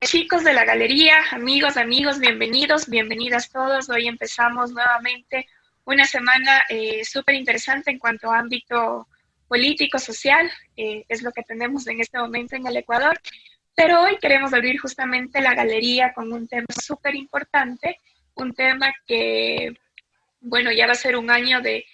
Chicos de la galería, amigos, bienvenidos, bienvenidas todos. Hoy empezamos nuevamente una semana súper interesante en cuanto a ámbito político, social, es lo que tenemos en este momento en el Ecuador. Pero hoy queremos abrir justamente la galería con un tema súper importante, un tema que, bueno, ya va a ser un año de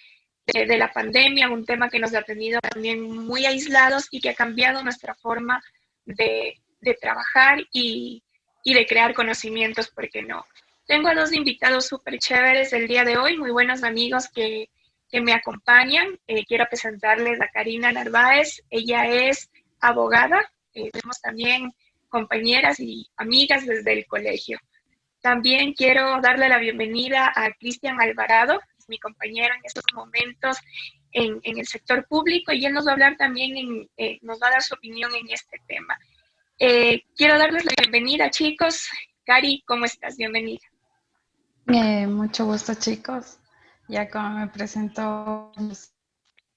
la pandemia, un tema que nos ha tenido también muy aislados y que ha cambiado nuestra forma de trabajar y de crear conocimientos, ¿por qué no? Tengo a dos invitados súper chéveres el día de hoy, muy buenos amigos que me acompañan. Quiero presentarles a Karina Narváez, ella es abogada, somos también compañeras y amigas desde el colegio. También quiero darle la bienvenida a Cristian Alvarado, es mi compañero en estos momentos en el sector público y él nos va a hablar también, nos va a dar su opinión en este tema. Quiero darles la bienvenida, chicos. Cari, ¿cómo estás? Bienvenida. Mucho gusto, chicos. Ya como me presento,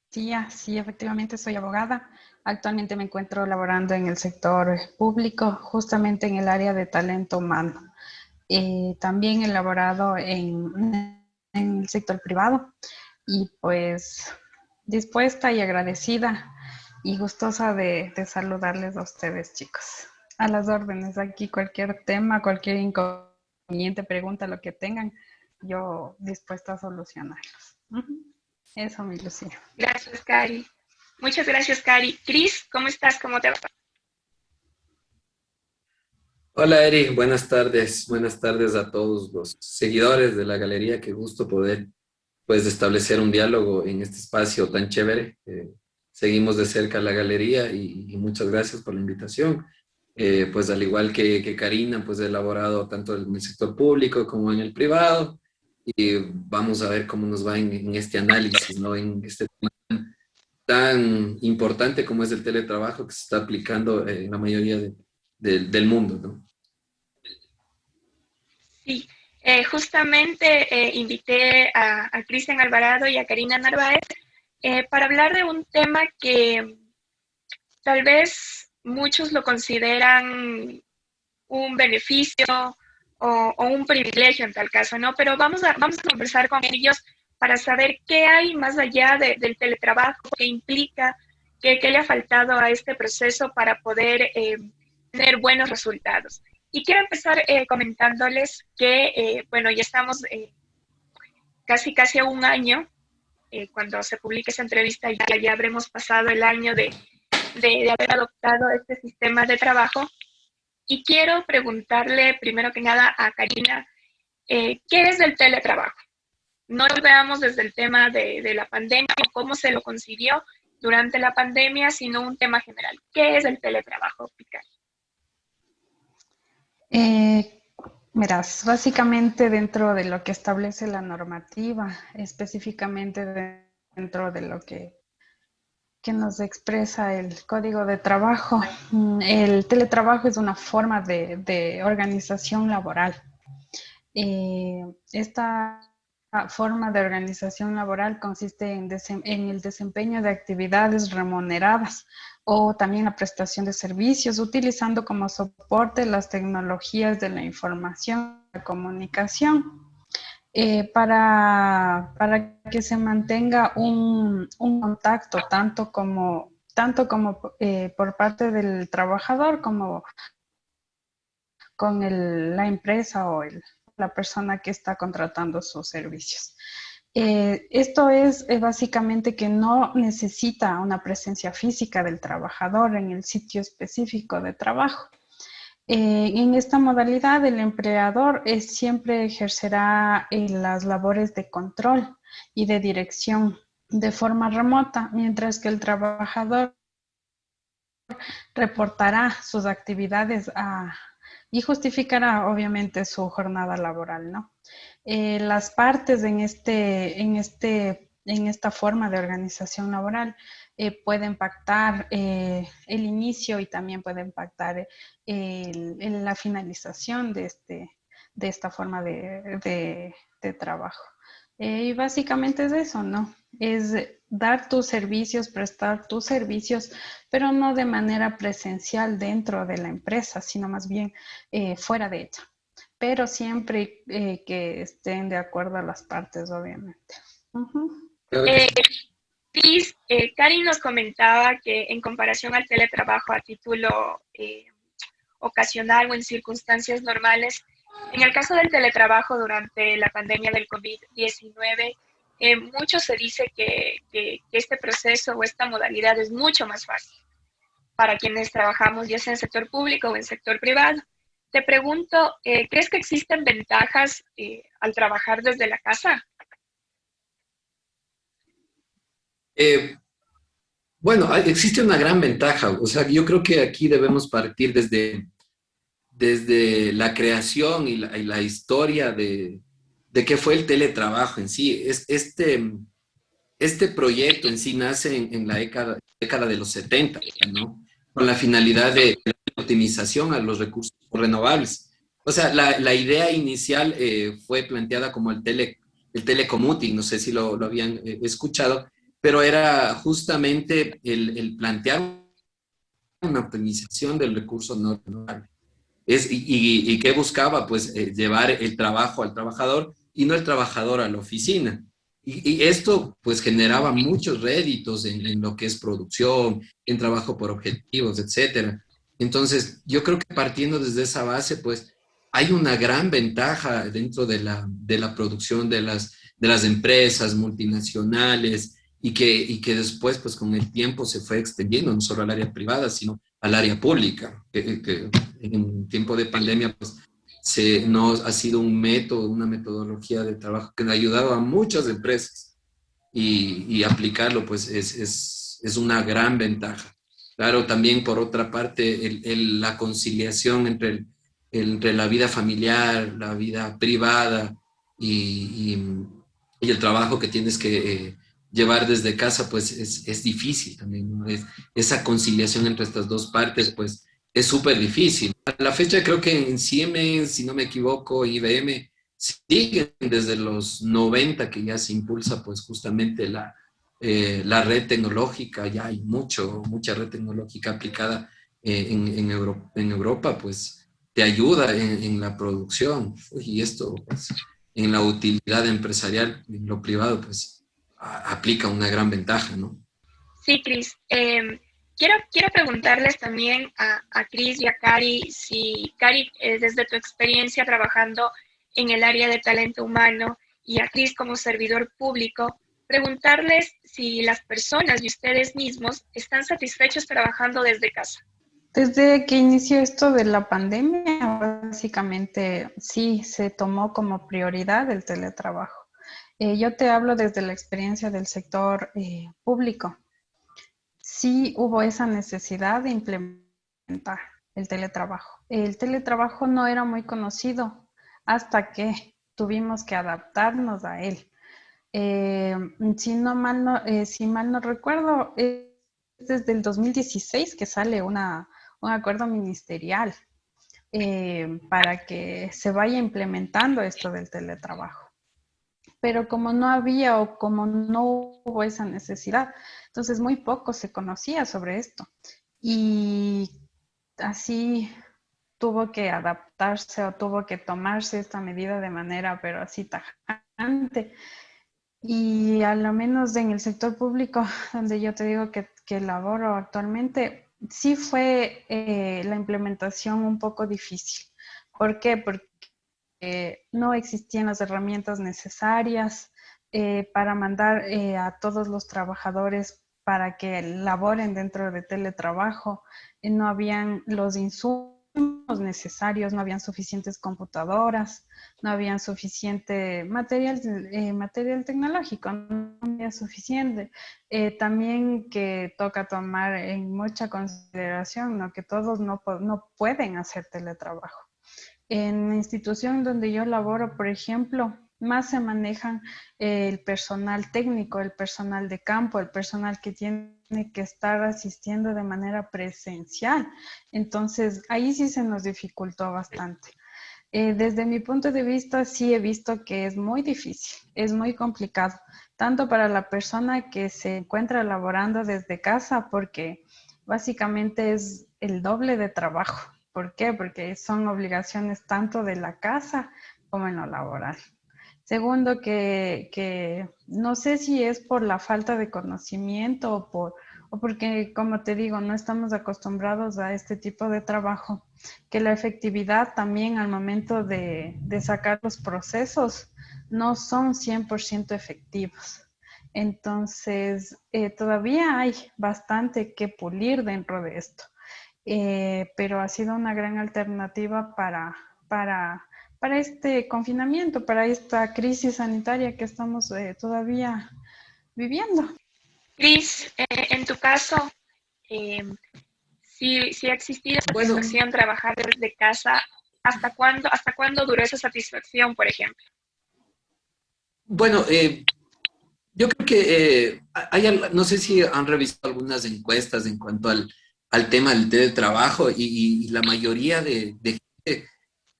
sí, efectivamente soy abogada. Actualmente me encuentro laborando en el sector público, justamente en el área de talento humano. También he laborado en el sector privado y pues dispuesta y agradecida y gustosa de saludarles a ustedes, chicos. A las órdenes, aquí cualquier tema, cualquier inconveniente, pregunta, lo que tengan, yo dispuesta a solucionarlos. Eso, mi Lucía. Gracias, Cari. Muchas gracias, Cari. Cris, ¿cómo estás? ¿Cómo te va? Hola Eric, buenas tardes a todos los seguidores de la galería. Qué gusto poder pues establecer un diálogo en este espacio tan chévere. Seguimos de cerca la galería y muchas gracias por la invitación. Pues al igual que Karina, pues he elaborado tanto en el sector público como en el privado y vamos a ver cómo nos va en este análisis, ¿no? En este tema tan importante como es el teletrabajo que se está aplicando en la mayoría del mundo, ¿no? Sí, justamente invité a Cristian Alvarado y a Karina Narváez para hablar de un tema que tal vez muchos lo consideran un beneficio o un privilegio en tal caso, ¿no? Pero vamos a conversar con ellos para saber qué hay más allá del teletrabajo, qué implica, qué le ha faltado a este proceso para poder tener buenos resultados. Y quiero empezar comentándoles que, bueno, ya estamos casi a un año, cuando se publique esa entrevista, ya habremos pasado el año de haber adoptado este sistema de trabajo. Y quiero preguntarle primero que nada a Karina, ¿qué es el teletrabajo? No lo veamos desde el tema de la pandemia o cómo se lo concibió durante la pandemia, sino un tema general. ¿Qué es el teletrabajo, Picar? Eh, Verás, básicamente dentro de lo que establece la normativa, específicamente dentro de lo que nos expresa el Código de Trabajo, el teletrabajo es una forma de organización laboral. Esta forma de organización laboral consiste en el desempeño de actividades remuneradas o también la prestación de servicios, utilizando como soporte las tecnologías de la información y la comunicación. Para que se mantenga un contacto tanto como por parte del trabajador como con la empresa o la persona que está contratando sus servicios. Esto es básicamente que no necesita una presencia física del trabajador en el sitio específico de trabajo. En esta modalidad, el empleador siempre ejercerá las labores de control y de dirección de forma remota, mientras que el trabajador reportará sus actividades y justificará obviamente su jornada laboral, ¿no? Las partes en esta forma de organización laboral pueden pactar el inicio y también pueden pactar la finalización de esta forma de trabajo. Y básicamente es eso, ¿no? Es dar tus servicios, prestar tus servicios, pero no de manera presencial dentro de la empresa, sino más bien fuera de ella. Pero siempre que estén de acuerdo a las partes, obviamente. Claro que Eh, sí. Cris, Cari nos comentaba que en comparación al teletrabajo a título ocasional o en circunstancias normales, en el caso del teletrabajo durante la pandemia del COVID-19, mucho se dice que este proceso o esta modalidad es mucho más fácil para quienes trabajamos ya sea en sector público o en sector privado. Te pregunto, ¿crees que existen ventajas al trabajar desde la casa? Eh, bueno, existe una gran ventaja. O sea, yo creo que aquí debemos partir desde la creación y la historia de qué fue el teletrabajo en sí. Este proyecto en sí nace en la década de los 70, ¿no? Con la finalidad de optimización a los recursos renovables. O sea, la idea inicial fue planteada como el telecommuting, no sé si lo habían escuchado, pero era justamente el plantear una optimización del recurso no renovable. Y qué buscaba, pues, llevar el trabajo al trabajador y no el trabajador a la oficina. Y esto, pues, generaba muchos réditos en lo que es producción, en trabajo por objetivos, etcétera. Entonces, yo creo que partiendo desde esa base, pues, hay una gran ventaja dentro de la producción de las empresas multinacionales y que después, pues, con el tiempo se fue extendiendo no solo al área privada, sino al área pública, que en tiempo de pandemia, pues nos ha sido un método, una metodología de trabajo que ha ayudado a muchas empresas y aplicarlo, pues es una gran ventaja. Claro, también por otra parte, la conciliación entre la vida familiar, la vida privada y, y, y el trabajo que tienes que llevar desde casa, pues es difícil también, ¿no? Esa conciliación entre estas dos partes, pues es súper difícil. A la fecha creo que en Siemens, si no me equivoco, IBM, siguen desde los 90 que ya se impulsa pues justamente la red tecnológica, ya hay mucha red tecnológica aplicada en Europa, pues te ayuda en la producción. Y esto, pues, en la utilidad empresarial, en lo privado, pues aplica una gran ventaja, ¿no? Sí, Cris. Quiero preguntarles también a Cris y a Cari, si Cari, desde tu experiencia trabajando en el área de talento humano y a Cris como servidor público, preguntarles si las personas y ustedes mismos están satisfechos trabajando desde casa. Desde que inició esto de la pandemia, básicamente sí se tomó como prioridad el teletrabajo. Yo te hablo desde la experiencia del sector público. Sí hubo esa necesidad de implementar el teletrabajo. El teletrabajo no era muy conocido hasta que tuvimos que adaptarnos a él. Eh, si mal no recuerdo, es desde el 2016 que sale un acuerdo ministerial para que se vaya implementando esto del teletrabajo. Pero como no había o como no hubo esa necesidad, entonces muy poco se conocía sobre esto. Y así tuvo que adaptarse o tuvo que tomarse esta medida de manera, pero así tajante. Y a lo menos en el sector público, donde yo te digo que laboro actualmente, sí fue la implementación un poco difícil. ¿Por qué? Porque no existían las herramientas necesarias para mandar a todos los trabajadores para que laboren dentro de teletrabajo. No habían los insumos necesarios, no habían suficientes computadoras, no habían suficiente material tecnológico, no había suficiente. También que toca tomar en mucha consideración, ¿no? Que todos no pueden hacer teletrabajo. En la institución donde yo laboro, por ejemplo, más se manejan el personal técnico, el personal de campo, el personal que tiene que estar asistiendo de manera presencial. Entonces, ahí sí se nos dificultó bastante. Desde mi punto de vista, sí he visto que es muy difícil, es muy complicado, tanto para la persona que se encuentra laborando desde casa, porque básicamente es el doble de trabajo. ¿Por qué? Porque son obligaciones tanto de la casa como en lo laboral. Segundo, que no sé si es por la falta de conocimiento o porque, como te digo, no estamos acostumbrados a este tipo de trabajo, que la efectividad también al momento de sacar los procesos no son 100% efectivos. Entonces, todavía hay bastante que pulir dentro de esto. Pero ha sido una gran alternativa para este confinamiento, para esta crisis sanitaria que estamos todavía viviendo. Cris, en tu caso, eh, si ha existido Bueno, satisfacción trabajar desde casa, hasta cuándo duró esa satisfacción, por ejemplo? bueno, yo creo que no sé si han revisado algunas encuestas en cuanto al tema del teletrabajo y la mayoría de gente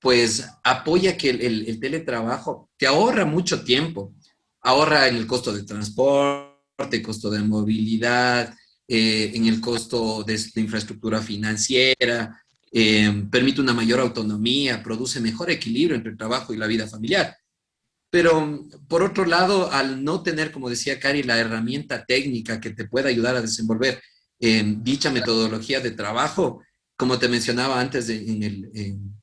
pues apoya que el teletrabajo te ahorra mucho tiempo, ahorra en el costo de transporte, costo de movilidad, en el costo de infraestructura financiera, permite una mayor autonomía, produce mejor equilibrio entre el trabajo y la vida familiar. Pero por otro lado, al no tener, como decía Cari, la herramienta técnica que te pueda ayudar a desenvolver dicha metodología de trabajo, como te mencionaba antes en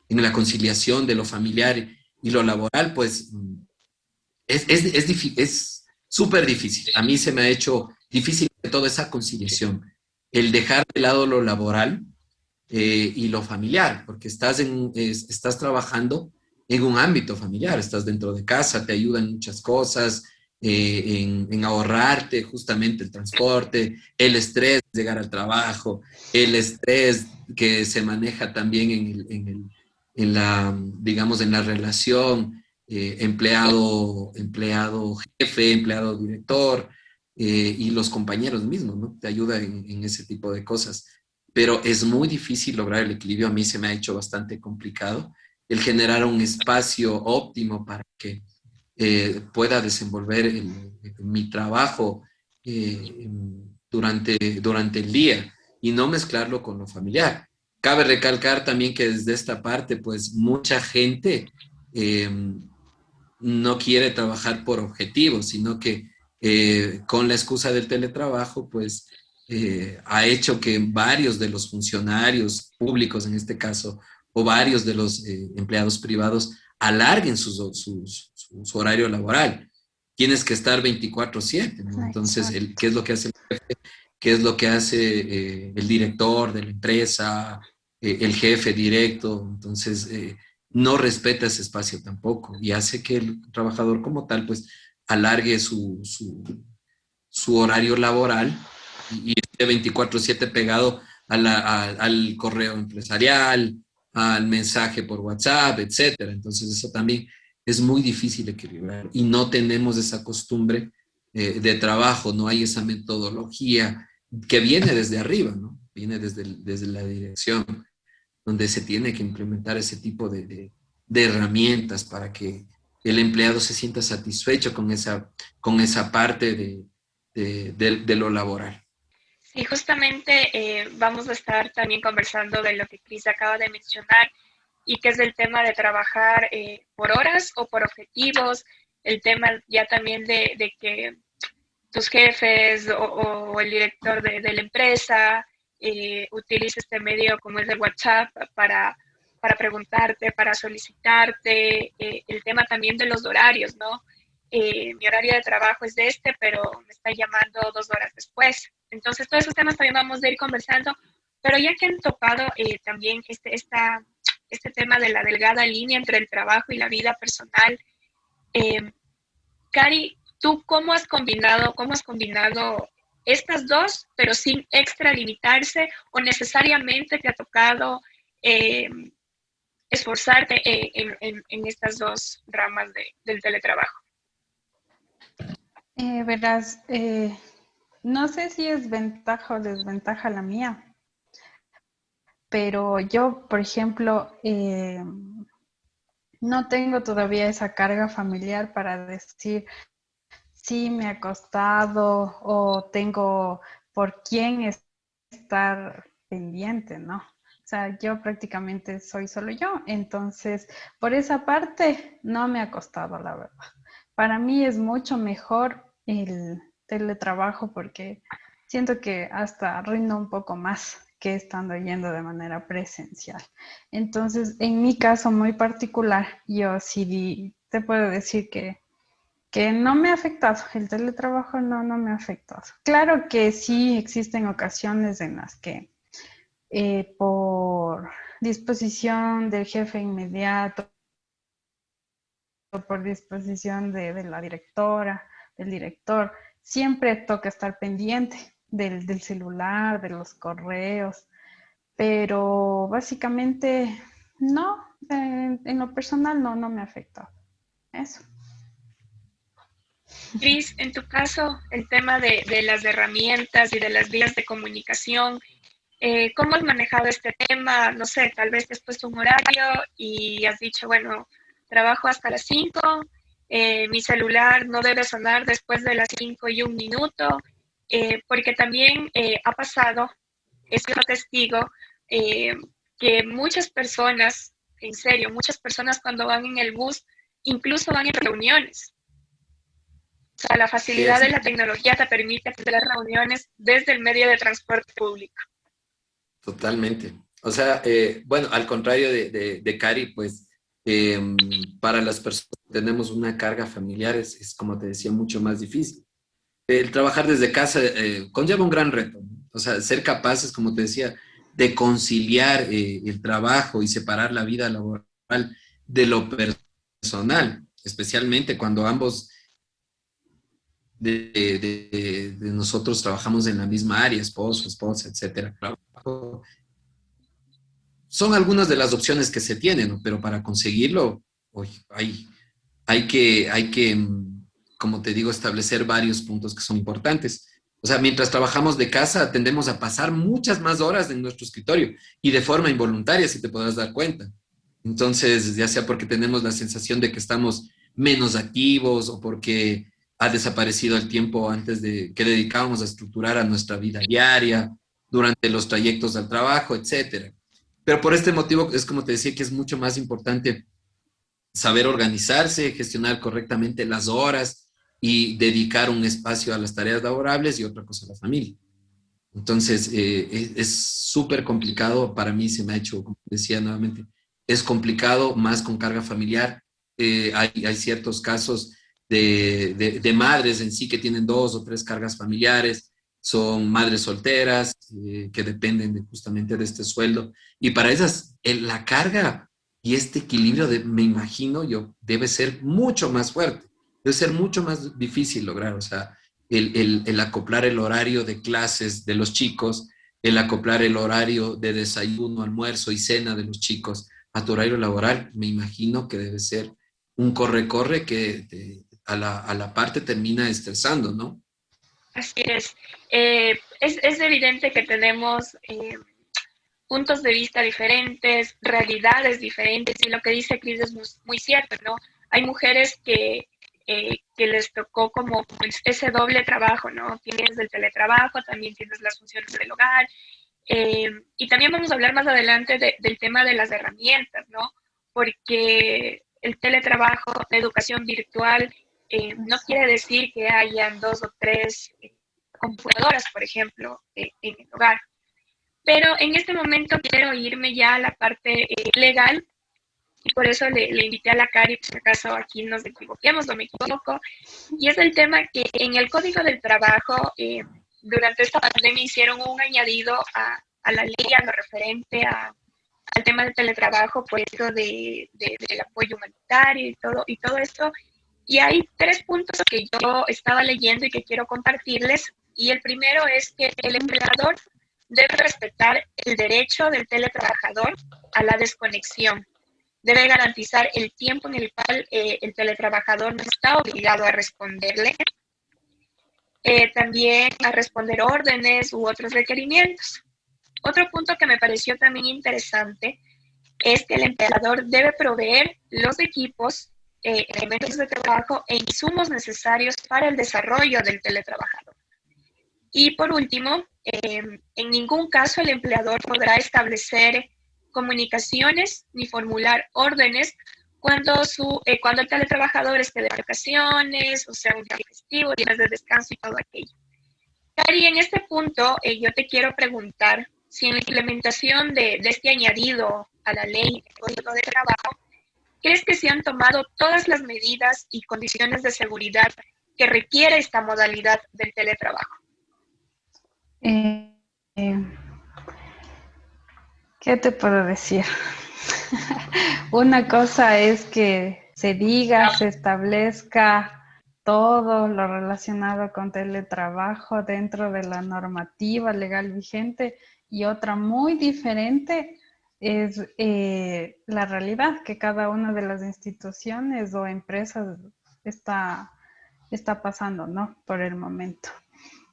la conciliación de lo familiar y lo laboral, pues es súper difícil. A mí se me ha hecho difícil toda esa conciliación, el dejar de lado lo laboral y lo familiar, porque estás trabajando en un ámbito familiar, estás dentro de casa, te ayudan muchas cosas, en ahorrarte justamente el transporte, el estrés de llegar al trabajo, el estrés que se maneja también en la, digamos, en la relación empleado jefe, empleado director, y los compañeros mismos, ¿no? Te ayuda en ese tipo de cosas, pero es muy difícil lograr el equilibrio. A mí se me ha hecho bastante complicado el generar un espacio óptimo para que pueda desenvolver mi trabajo durante el día y no mezclarlo con lo familiar. Cabe recalcar también que desde esta parte, pues mucha gente eh, no quiere trabajar por objetivos, sino que con la excusa del teletrabajo, pues ha hecho que varios de los funcionarios públicos, en este caso, o varios de los empleados privados, alarguen su horario laboral. Tienes que estar 24/7, ¿no? Entonces, Exacto. ¿qué es lo que hace? ¿Qué es lo que hace el director de la empresa, el jefe directo? Entonces, no respeta ese espacio tampoco y hace que el trabajador como tal, pues, alargue su horario laboral y esté 24/7 pegado al correo empresarial, al mensaje por WhatsApp, etcétera. Entonces, eso también es muy difícil equilibrar y no tenemos esa costumbre de trabajo, no hay esa metodología que viene desde arriba, ¿no? Viene desde la dirección, donde se tiene que implementar ese tipo de herramientas para que el empleado se sienta satisfecho con esa parte de lo laboral. Sí, justamente vamos a estar también conversando de lo que Cris acaba de mencionar y que es el tema de trabajar por horas o por objetivos, el tema ya también de que tus jefes o el director de la empresa utilice este medio como es el WhatsApp para preguntarte, para solicitarte, el tema también de los horarios, ¿no? Mi horario de trabajo es de este, pero me está llamando 2 horas después. Entonces, todos esos temas también vamos a ir conversando, pero ya que han tocado también este tema de la delgada línea entre el trabajo y la vida personal, eh, Cari, ¿tú cómo has combinado estas dos, pero sin extralimitarse o necesariamente te ha tocado eh, esforzarte en estas dos ramas del teletrabajo? Verás, no sé si es ventaja o desventaja la mía, pero yo, por ejemplo, no tengo todavía esa carga familiar para decir, sí, me ha costado o tengo por quién estar pendiente, ¿no? O sea, yo prácticamente soy solo yo, entonces por esa parte no me ha costado, la verdad. Para mí es mucho mejor el teletrabajo porque siento que hasta rindo un poco más que estando yendo de manera presencial. Entonces, en mi caso muy particular, yo sí te puedo decir que no me ha afectado, el teletrabajo no me ha afectado. Claro que sí existen ocasiones en las que por disposición del jefe inmediato, por disposición de la directora, del director, siempre toca estar pendiente del celular, de los correos, pero básicamente no, en lo personal no me ha afectado. Eso. Cris, en tu caso, el tema de las herramientas y de las vías de comunicación, ¿cómo has manejado este tema? No sé, tal vez te has puesto un horario y has dicho, bueno, trabajo hasta las 5, mi celular no debe sonar después de las 5:01, porque también ha pasado, he sido testigo, eh, que muchas personas, en serio, muchas personas cuando van en el bus, incluso van en reuniones. O sea, la Sí, facilidad de la tecnología te permite hacer las reuniones desde el medio de transporte público. totalmente. O sea, bueno, al contrario de Cari, pues para las personas que tenemos una carga familiar es, como te decía, mucho más difícil. El trabajar desde casa conlleva un gran reto, ¿no? O sea, ser capaces, como te decía, de conciliar el trabajo y separar la vida laboral de lo personal, especialmente cuando ambos de nosotros trabajamos en la misma área, esposo, esposa, etcétera. Claro, son algunas de las opciones que se tienen, ¿no? Pero para conseguirlo, uy, hay que, como te digo, establecer varios puntos que son importantes. O sea, mientras trabajamos de casa, tendemos a pasar muchas más horas en nuestro escritorio y de forma involuntaria, si te podrás dar cuenta. Entonces, ya sea porque tenemos la sensación de que estamos menos activos o porque ha desaparecido el tiempo antes de que dedicábamos a estructurar a nuestra vida diaria, durante los trayectos al trabajo, etcétera. Pero por este motivo es como te decía que es mucho más importante saber organizarse, gestionar correctamente las horas y dedicar un espacio a las tareas laborables y otra cosa a la familia. Entonces, es súper complicado, para mí se me ha hecho, como decía nuevamente, es complicado más con carga familiar. Hay ciertos casos de madres en sí que tienen 2 o 3 cargas familiares, son madres solteras que dependen justamente de este sueldo. Y para esas, la carga y este equilibrio, me imagino yo, debe ser mucho más fuerte, debe ser mucho más difícil lograr. O sea, el acoplar el horario de clases de los chicos, el acoplar el horario de desayuno, almuerzo y cena de los chicos a tu horario laboral, me imagino que debe ser un corre-corre que a la parte termina estresando, ¿no? Así es. Es evidente que tenemos puntos de vista diferentes, realidades diferentes, y lo que dice Cris es muy, muy cierto, ¿no? Hay mujeres que les tocó como pues, ese doble trabajo, ¿no? Tienes el teletrabajo, también tienes las funciones del hogar, y también vamos a hablar más adelante del tema de las herramientas, ¿no? Porque el teletrabajo, la educación virtual, no quiere decir que hayan 2 o 3 computadoras, por ejemplo, en el hogar. Pero en este momento quiero irme ya a la parte legal y por eso le invité a la Cari, por si acaso aquí nos equivoquemos o me equivoco, y es el tema que en el Código del Trabajo, durante esta pandemia hicieron un añadido a la ley, a lo referente al tema del teletrabajo, por eso del apoyo humanitario y todo esto. Y hay 3 puntos que yo estaba leyendo y que quiero compartirles. Y el primero es que el empleador debe respetar el derecho del teletrabajador a la desconexión. Debe garantizar el tiempo en el cual el teletrabajador no está obligado a responderle, también a responder órdenes u otros requerimientos. Otro punto que me pareció también interesante es que el empleador debe proveer los equipos, elementos de trabajo e insumos necesarios para el desarrollo del teletrabajador. Y por último, en ningún caso el empleador podrá establecer comunicaciones ni formular órdenes cuando el teletrabajador esté de vacaciones, o sea, un día festivo, días de descanso y todo aquello. Cari, en este punto yo te quiero preguntar si en la implementación de este añadido a la ley de Código de Trabajo, ¿crees que se han tomado todas las medidas y condiciones de seguridad que requiere esta modalidad del teletrabajo? Eh, eh, ¿Qué te puedo decir? Una cosa es que se diga, se establezca todo lo relacionado con teletrabajo dentro de la normativa legal vigente, y otra muy diferente es la realidad que cada una de las instituciones o empresas está pasando, ¿no? Por el momento.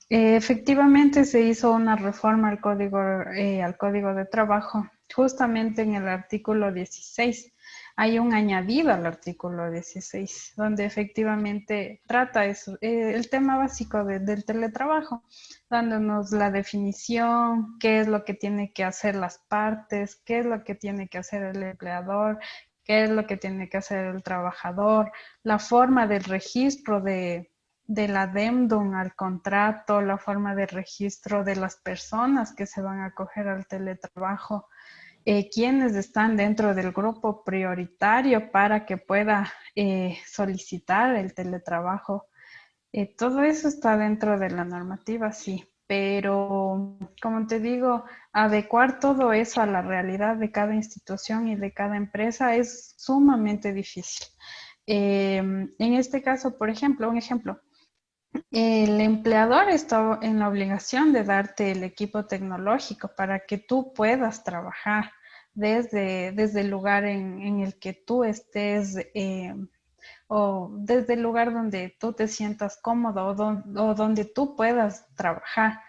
Efectivamente se hizo una reforma al código de trabajo, justamente en el artículo 16. Hay un añadido al artículo 16, donde efectivamente trata eso, el tema básico del teletrabajo, dándonos la definición, qué es lo que tiene que hacer las partes, qué es lo que tiene que hacer el empleador, qué es lo que tiene que hacer el trabajador, la forma del registro del adendum al contrato, la forma de registro de las personas que se van a acoger al teletrabajo, quienes están dentro del grupo prioritario para que pueda solicitar el teletrabajo. Todo eso está dentro de la normativa, sí, pero como te digo, adecuar todo eso a la realidad de cada institución y de cada empresa es sumamente difícil. En este caso, por ejemplo, un ejemplo, el empleador está en la obligación de darte el equipo tecnológico para que tú puedas trabajar desde el lugar en el que tú estés, o desde el lugar donde tú te sientas cómodo, o donde tú puedas trabajar.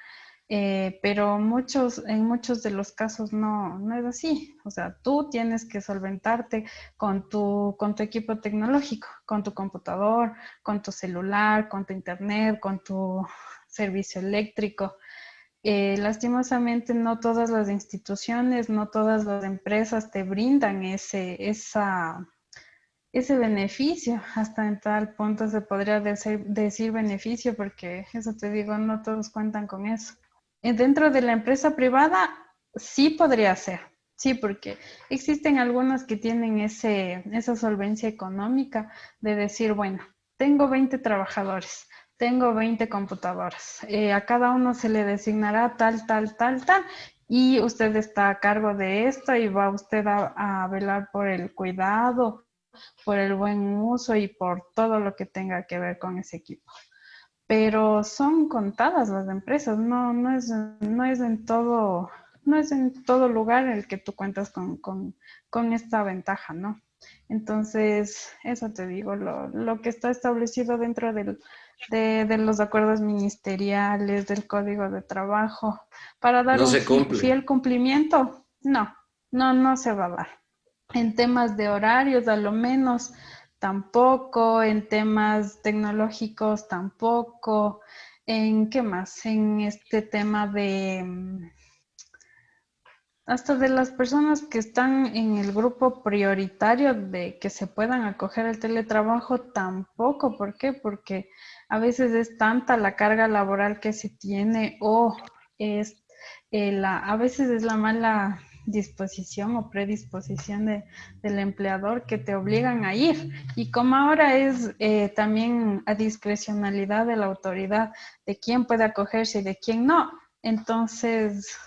Pero en muchos de los casos no es así. O sea, tú tienes que solventarte con tu equipo tecnológico, con tu computador, con tu celular, con tu internet, con tu servicio eléctrico. Lastimosamente no todas las instituciones, no todas las empresas te brindan ese beneficio. Hasta en tal punto se podría decir beneficio, porque eso te digo, no todos cuentan con eso. Dentro de la empresa privada sí podría ser, sí, porque existen algunas que tienen esa solvencia económica de decir, bueno, tengo 20 trabajadores, tengo 20 computadoras, a cada uno se le designará tal, y usted está a cargo de esto y va usted a velar por el cuidado, por el buen uso y por todo lo que tenga que ver con ese equipo. Pero son contadas las empresas, no es en todo lugar en el que tú cuentas con esta ventaja, ¿no? Entonces, eso te digo, lo que está establecido dentro de los acuerdos ministeriales, del Código de Trabajo, para dar No un se cumple. fiel cumplimiento, no se va a dar. En temas de horarios, a lo menos, tampoco. En temas tecnológicos, tampoco. ¿En qué más? En este tema hasta de las personas que están en el grupo prioritario de que se puedan acoger al teletrabajo, tampoco. ¿Por qué? Porque a veces es tanta la carga laboral que se tiene, o a veces es la mala disposición o predisposición del empleador, que te obligan a ir. Y como ahora es también a discrecionalidad de la autoridad de quién puede acogerse y de quién no, entonces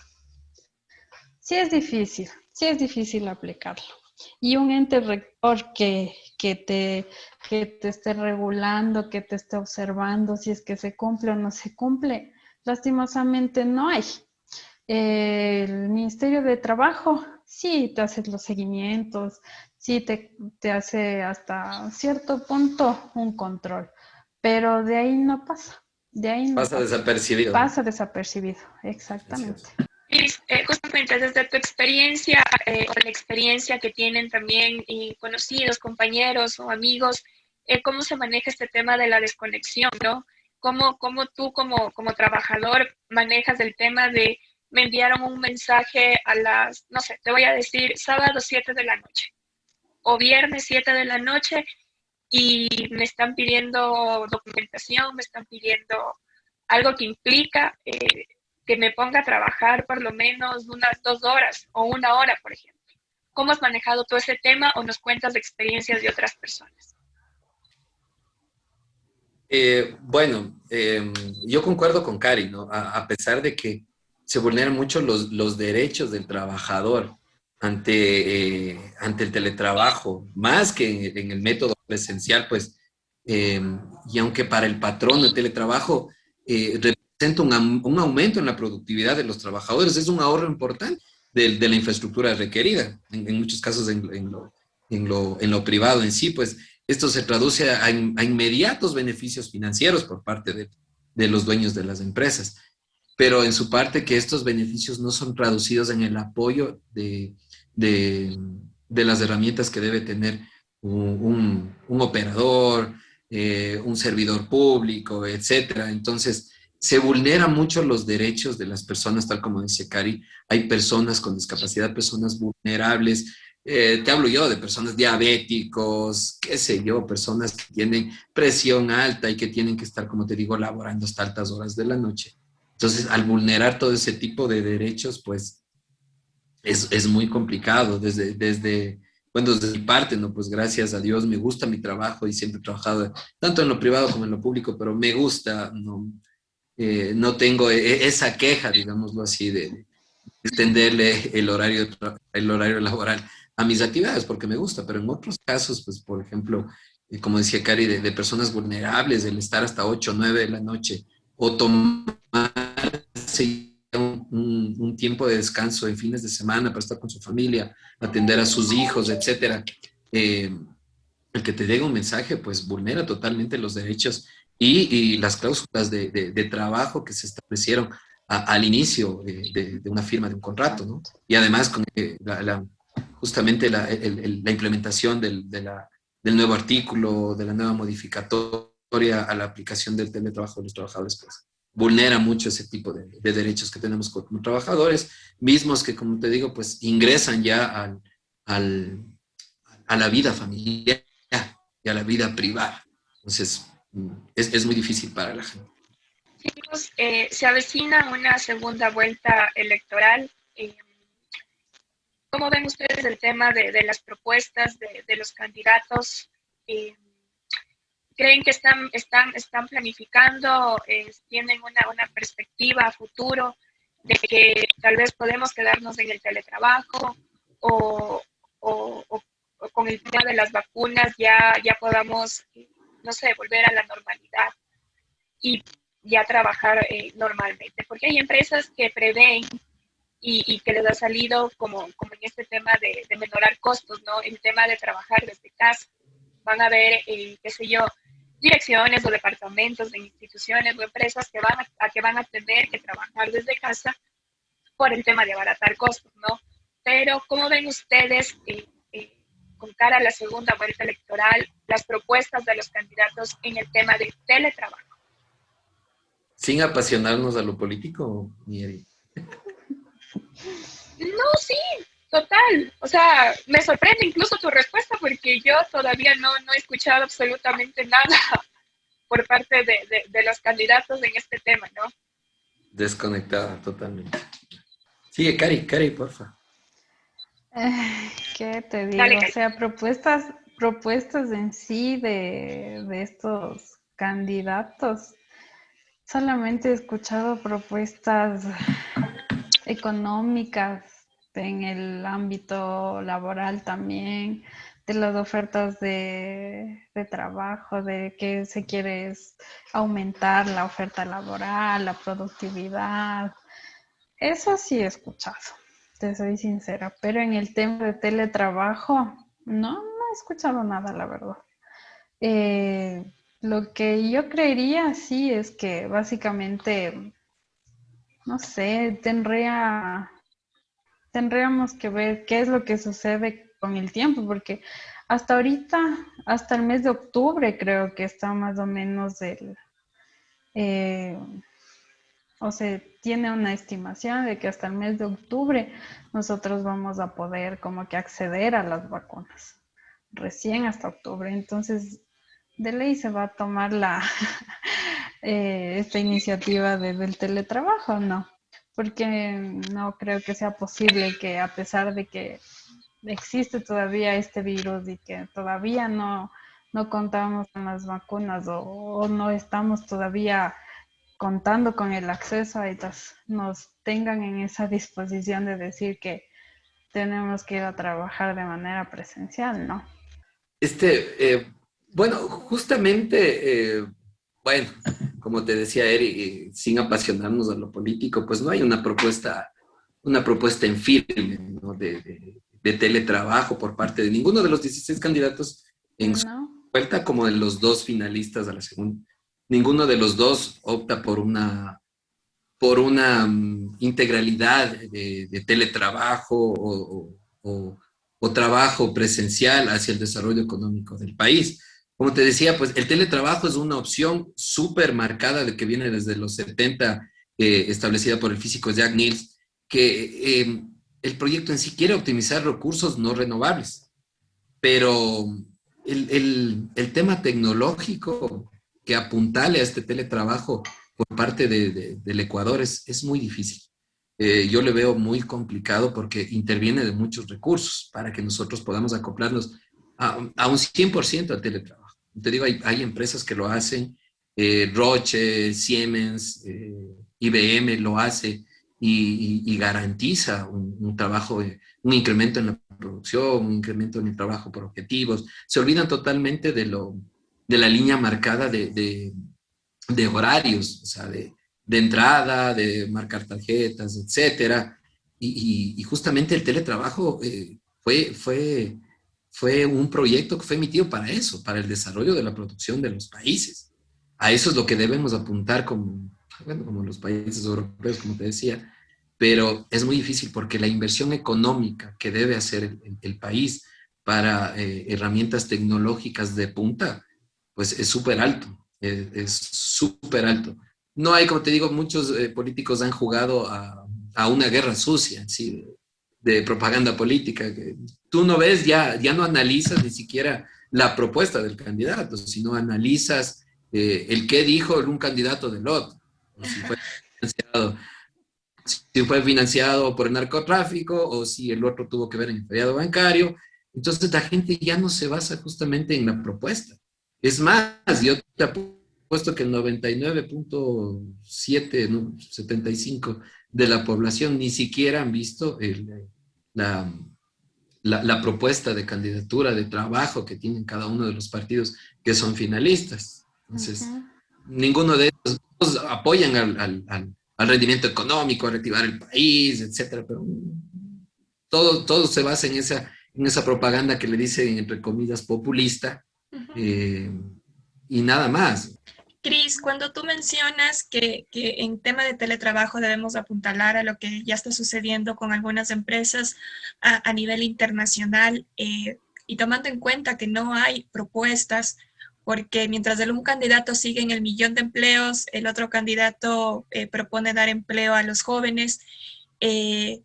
sí es difícil aplicarlo. Y un ente rector que te esté regulando, que te esté observando si es que se cumple o no se cumple, lastimosamente no hay. El Ministerio de Trabajo sí te hace los seguimientos, sí te hace hasta cierto punto un control, pero de ahí no pasa. De ahí no Pasa pasa. desapercibido. Pasa desapercibido, Así exactamente. es. Luis, justamente desde tu experiencia o la experiencia que tienen también conocidos, compañeros o amigos, ¿cómo se maneja este tema de la desconexión, ¿no? ¿Cómo tú como trabajador manejas el tema de me enviaron un mensaje a las, no sé, te voy a decir sábado 7 de la noche o viernes 7 de la noche y me están pidiendo documentación, me están pidiendo algo que implica que me ponga a trabajar por lo menos unas 2 horas o 1 hora, por ejemplo? ¿Cómo has manejado tú ese tema o nos cuentas de experiencias de otras personas? Bueno, yo concuerdo con Cari, ¿no? A pesar de que se vulneran mucho los derechos del trabajador ante el teletrabajo, más que en el método presencial, pues, eh, y aunque para el patrón el teletrabajo representa un aumento en la productividad de los trabajadores, es un ahorro importante de la infraestructura requerida, en muchos casos en lo privado en sí, pues esto se traduce a inmediatos beneficios financieros por parte de los dueños de las empresas, pero en su parte que estos beneficios no son traducidos en el apoyo de, de las herramientas que debe tener un operador, un servidor público, etcétera. Entonces, se vulneran mucho los derechos de las personas, tal como dice Cari. Hay personas con discapacidad, personas vulnerables. Te hablo yo de personas diabéticos, qué sé yo, personas que tienen presión alta y que tienen que estar, como te digo, laborando hasta altas horas de la noche. Entonces, al vulnerar todo ese tipo de derechos, pues es muy complicado bueno, desde mi parte, ¿no? Pues gracias a Dios me gusta mi trabajo y siempre he trabajado tanto en lo privado como en lo público, pero me gusta, no, no tengo esa queja, digámoslo así, de extenderle el horario laboral a mis actividades porque me gusta, pero en otros casos, pues por ejemplo, como decía Cari, de personas vulnerables, el estar hasta 8 o 9 de la noche o tomarse un tiempo de descanso en fines de semana para estar con su familia, atender a sus hijos, etcétera. Eh, el que te llegue un mensaje, pues vulnera totalmente los derechos y las cláusulas de trabajo que se establecieron al inicio de una firma de un contrato, ¿no? Exacto. Y además con justamente la implementación del nuevo artículo, de la nueva modificatoria a la aplicación del teletrabajo de los trabajadores, pues vulnera mucho ese tipo de derechos que tenemos como trabajadores, mismos que, como te digo, pues ingresan ya al, a la vida familiar y a la vida privada. Entonces, es muy difícil para la gente. Chicos, se avecina una segunda vuelta electoral. ¿Cómo ven ustedes el tema de las propuestas de los candidatos? Eh, ¿Creen que están planificando, tienen una perspectiva a futuro de que tal vez podemos quedarnos en el teletrabajo o, o con el tema de las vacunas ya podamos, no sé, volver a la normalidad y ya trabajar normalmente? Porque hay empresas que prevén y que les ha salido como en este tema de menorar costos, ¿no? El tema de trabajar desde casa. Van a ver, qué sé yo, direcciones o departamentos de instituciones o empresas que van a tener que trabajar desde casa por el tema de abaratar costos, ¿no? Pero, ¿cómo ven ustedes, con cara a la segunda vuelta electoral, las propuestas de los candidatos en el tema del teletrabajo? Sin apasionarnos a lo político, Mieri. No, sí, total. O sea, me sorprende incluso tu respuesta porque yo todavía no he escuchado absolutamente nada por parte de los candidatos en este tema, ¿no? Desconectada totalmente. Sigue, Cari, porfa. ¿Qué te Dale, digo? O Cari. sea, propuestas en sí de estos candidatos. Solamente he escuchado propuestas económicas en el ámbito laboral también, de las ofertas de trabajo, de que se quiere aumentar la oferta laboral, la productividad. Eso sí he escuchado, te soy sincera, pero en el tema de teletrabajo, no he escuchado nada, la verdad. Lo que yo creería sí es que básicamente no sé, tendríamos que ver qué es lo que sucede con el tiempo, porque hasta ahorita, hasta el mes de octubre creo que está más o menos eh, o se tiene una estimación de que hasta el mes de octubre nosotros vamos a poder como que acceder a las vacunas, recién hasta octubre. Entonces, de ley se va a tomar esta iniciativa del teletrabajo, ¿no? Porque no creo que sea posible que a pesar de que existe todavía este virus y que todavía no contamos con las vacunas o no estamos todavía contando con el acceso a estas, nos tengan en esa disposición de decir que tenemos que ir a trabajar de manera presencial, ¿no? Bueno, justamente, bueno, como te decía Eric, sin apasionarnos a lo político, pues no hay una propuesta en firme, ¿no? de teletrabajo por parte de ninguno de los 16 candidatos en su ¿No? vuelta, como de los dos finalistas a la segunda. Ninguno de los dos opta por una integralidad de teletrabajo o trabajo presencial hacia el desarrollo económico del país. Como te decía, pues el teletrabajo es una opción súper marcada de que viene desde los 70, establecida por el físico Jack Niels, que el proyecto en sí quiere optimizar recursos no renovables, pero el tema tecnológico que apuntale a este teletrabajo por parte del Ecuador es muy difícil. Yo le veo muy complicado porque interviene de muchos recursos para que nosotros podamos acoplarnos a un 100% al teletrabajo. Te digo, hay empresas que lo hacen, Roche, Siemens, IBM lo hace y garantiza un trabajo, un incremento en la producción, un incremento en el trabajo por objetivos. Se olvidan totalmente de la línea marcada de horarios, o sea, de entrada, de marcar tarjetas, etcétera. Y justamente el teletrabajo fue un proyecto que fue emitido para eso, para el desarrollo de la producción de los países. A eso es lo que debemos apuntar como, bueno, como los países europeos, como te decía, pero es muy difícil porque la inversión económica que debe hacer el país para herramientas tecnológicas de punta, pues es súper alto, es súper alto. No hay, como te digo, muchos políticos han jugado a una guerra sucia, ¿sí? De propaganda política, que tú no ves, ya no analizas ni siquiera la propuesta del candidato, sino analizas el qué dijo un candidato del otro, o si fue financiado por el narcotráfico o si el otro tuvo que ver en el feriado bancario. Entonces la gente ya no se basa justamente en la propuesta. Es más, yo te apuesto que el 99.7, ¿no? 75 de la población ni siquiera han visto la, la propuesta de candidatura, de trabajo que tienen cada uno de los partidos que son finalistas. Entonces, Ujú. ninguno de ellos apoyan al rendimiento económico, a reactivar el país, etcétera, pero todo se basa en esa propaganda que le dicen, entre comillas, populista, Ujú. eh, y nada más. Cris, cuando tú mencionas que en tema de teletrabajo debemos apuntalar a lo que ya está sucediendo con algunas empresas a nivel internacional, y tomando en cuenta que no hay propuestas, porque mientras un candidato sigue en el millón de empleos, el otro candidato propone dar empleo a los jóvenes, eh,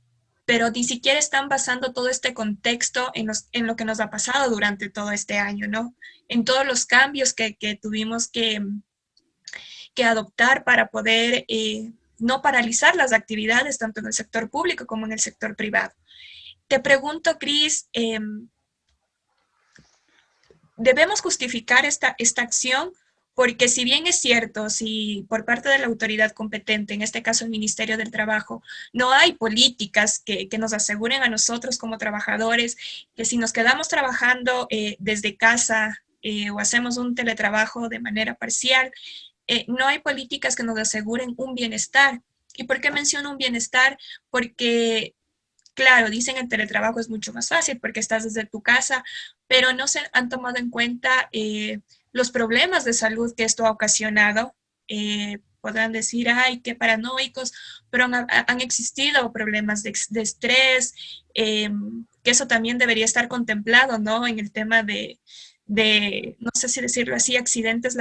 pero ni siquiera están basando todo este contexto en lo que nos ha pasado durante todo este año, ¿no? En todos los cambios que tuvimos que adoptar para poder no paralizar las actividades tanto en el sector público como en el sector privado. Te pregunto, Cris, ¿debemos justificar esta acción? Porque si bien es cierto, si por parte de la autoridad competente, en este caso el Ministerio del Trabajo, no hay políticas que nos aseguren a nosotros como trabajadores que si nos quedamos trabajando desde casa o hacemos un teletrabajo de manera parcial, no hay políticas que nos aseguren un bienestar. ¿Y por qué menciono un bienestar? Porque, claro, dicen el teletrabajo es mucho más fácil porque estás desde tu casa, pero no se han tomado en cuenta los problemas de salud que esto ha ocasionado. podrán decir, ay, qué paranoicos, pero han existido problemas de estrés, que eso también debería estar contemplado, ¿no? En el tema no sé si decirlo así, accidentes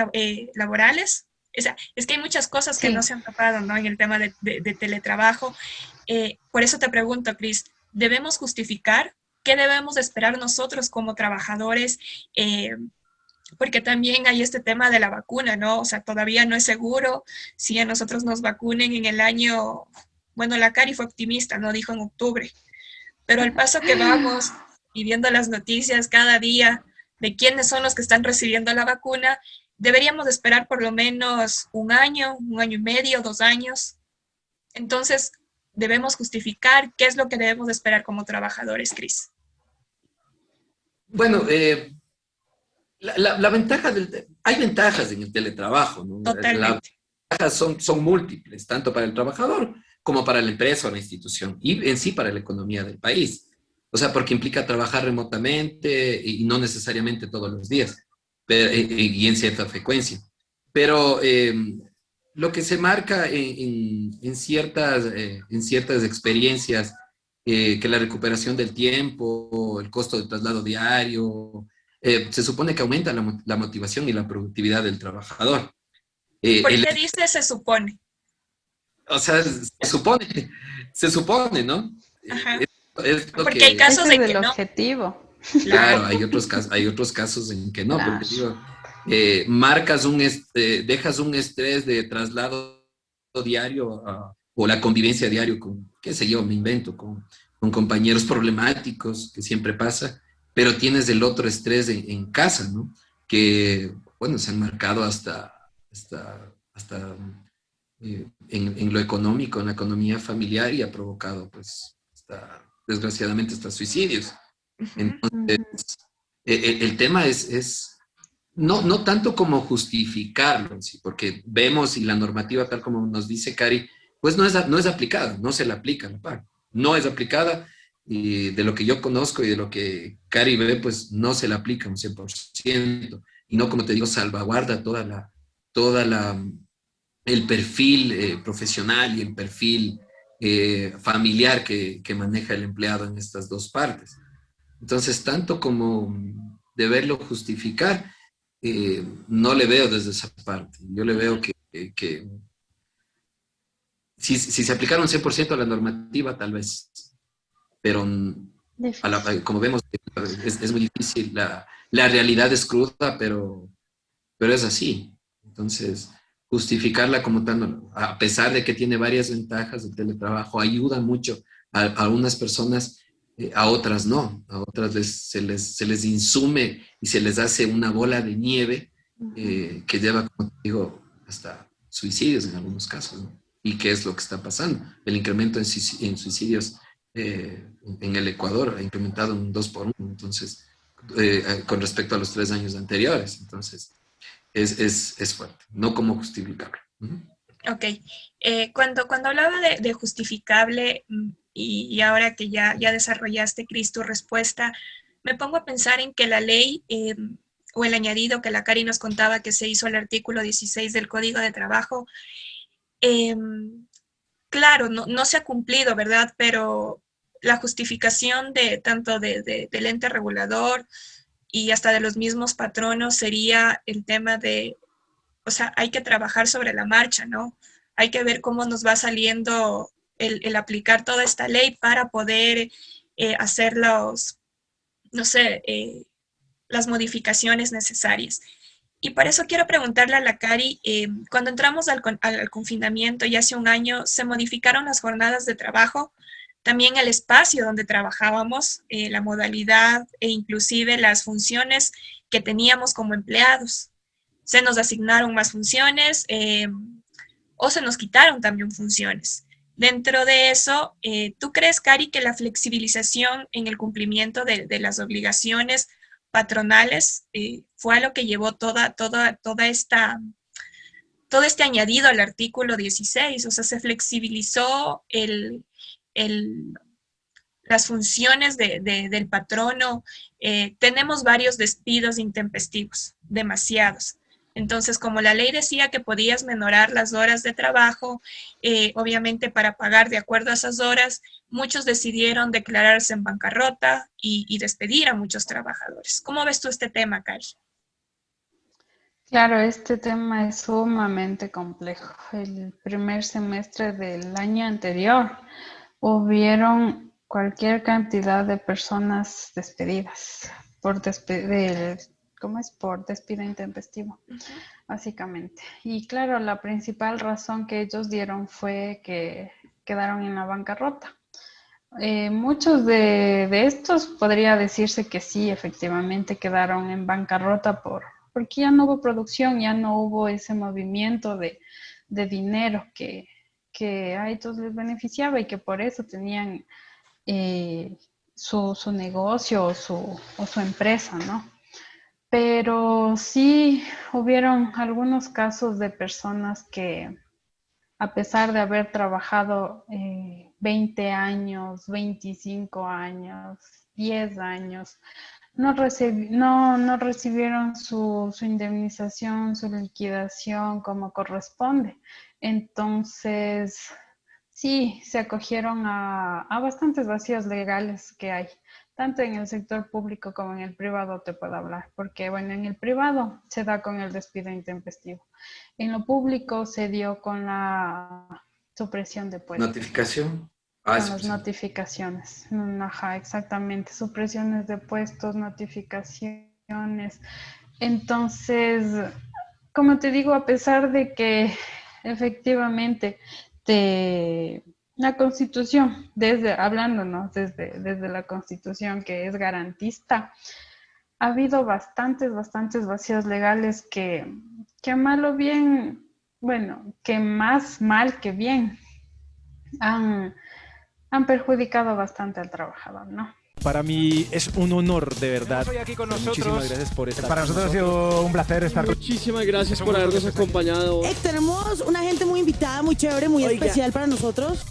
laborales. O sea, es que hay muchas cosas que Sí. no se han tocado, ¿no? En el tema de teletrabajo. Por eso te pregunto, Cris, ¿debemos justificar? ¿Qué debemos de esperar nosotros como trabajadores? Porque también hay este tema de la vacuna, ¿no? O sea, todavía no es seguro si a nosotros nos vacunen en el año, bueno, la Cari fue optimista, ¿no? Dijo en octubre, pero al paso que vamos y viendo las noticias cada día de quiénes son los que están recibiendo la vacuna, deberíamos esperar por lo menos un año y medio, 2 años. Entonces, debemos justificar qué es lo que debemos de esperar como trabajadores, Cris. Bueno, la ventaja hay ventajas en el teletrabajo, ¿no? Las Totalmente. ventajas son múltiples, tanto para el trabajador como para la empresa o la institución, y en sí para la economía del país. O sea, porque implica trabajar remotamente y no necesariamente todos los días, y en cierta frecuencia. Pero lo que se marca en ciertas experiencias, que la recuperación del tiempo, el costo del traslado diario, se supone que aumenta la motivación y la productividad del trabajador. ¿Por qué dice se supone? O sea, se supone, ¿no? Ajá. Es lo Porque hay que, casos Ese es en que el no. objetivo. claro, hay otros casos en que no, Claro. porque digo, dejas un estrés de traslado diario o la convivencia diario con, qué sé yo, me invento, con compañeros problemáticos, que siempre pasa, pero tienes el otro estrés en casa, ¿no? Que, bueno, se han marcado hasta en lo económico, en la economía familiar y ha provocado, pues, desgraciadamente, hasta suicidios. Uh-huh. Entonces, el tema es no tanto como justificarlo, ¿sí? Porque vemos y la normativa, tal como nos dice Cari, pues no es aplicada, no se la aplica la PAC, no es aplicada, y de lo que yo conozco y de lo que Cari ve, pues no se la aplica un 100%, y no, como te digo, salvaguarda toda la, el perfil profesional y el perfil familiar que maneja el empleado en estas dos partes. Entonces, tanto como deberlo justificar, no le veo desde esa parte. Yo le veo que si se aplicara un 100% a la normativa, tal vez, pero como vemos, es muy difícil. La realidad es cruda, pero es así. Entonces, justificarla como tal, a pesar de que tiene varias ventajas, el teletrabajo ayuda mucho a unas personas, a otras no, a otras se les insume y se les hace una bola de nieve que lleva, como te digo, hasta suicidios en algunos casos, ¿no? ¿Y qué es lo que está pasando? El incremento en suicidios en el Ecuador ha incrementado un 2 por 1, entonces, con respecto a los 3 años anteriores. Entonces, es fuerte, no como justificarlo. Ok. Cuando hablaba de justificable y ahora que ya desarrollaste, Cris, tu respuesta, me pongo a pensar en que la ley o el añadido que la Cari nos contaba que se hizo al artículo 16 del Código de Trabajo, eh, claro, no se ha cumplido, ¿verdad? Pero la justificación de tanto del ente regulador y hasta de los mismos patronos sería el tema de, o sea, hay que trabajar sobre la marcha, ¿no? Hay que ver cómo nos va saliendo el aplicar toda esta ley para poder hacer no sé, las modificaciones necesarias. Y por eso quiero preguntarle a la Cari, cuando entramos al confinamiento ya hace un año, ¿se modificaron las jornadas de trabajo? También el espacio donde trabajábamos, la modalidad e inclusive las funciones que teníamos como empleados. Se nos asignaron más funciones o se nos quitaron también funciones. Dentro de eso, ¿tú crees, Cari, que la flexibilización en el cumplimiento de las obligaciones patronales fue a lo que llevó todo este añadido al artículo 16? O sea, se flexibilizó las funciones del patrono. Tenemos varios despidos intempestivos, demasiados. Entonces, como la ley decía que podías menorar las horas de trabajo, obviamente para pagar de acuerdo a esas horas, muchos decidieron declararse en bancarrota y despedir a muchos trabajadores. ¿Cómo ves tú este tema, Cari? Claro, este tema es sumamente complejo. El primer semestre del año anterior hubieron cualquier cantidad de personas despedidas ¿cómo es? Por despido intempestivo, básicamente. Y claro, la principal razón que ellos dieron fue que quedaron en la bancarrota. Muchos de estos podría decirse que sí, efectivamente quedaron en bancarrota porque ya no hubo producción, ya no hubo ese movimiento de dinero que a ellos les beneficiaba y que por eso tenían su negocio o su empresa, ¿no? Pero sí hubieron algunos casos de personas que a pesar de haber trabajado 20 años, 25 años, 10 años, no recibieron su indemnización, su liquidación como corresponde. Entonces, sí, se acogieron a bastantes vacíos legales que hay, tanto en el sector público como en el privado te puedo hablar, porque bueno, en el privado se da con el despido intempestivo, en lo público se dio con la supresión de puestos, ¿no? Notificación. Ah, Con sí, las pues sí. notificaciones. Ajá, exactamente, supresiones de puestos, notificaciones. Entonces, como te digo, a pesar de que efectivamente la Constitución, hablándonos desde la Constitución que es garantista, ha habido bastantes vacíos legales que mal o bien, bueno, que más mal que bien han, han perjudicado bastante al trabajador, ¿no? Para mí es un honor, de verdad. Hoy aquí con Muchísimas gracias por estar Para nosotros ha sido un placer estar con Muchísimas gracias por habernos acompañado. Tenemos una gente muy invitada, muy chévere, muy especial para nosotros.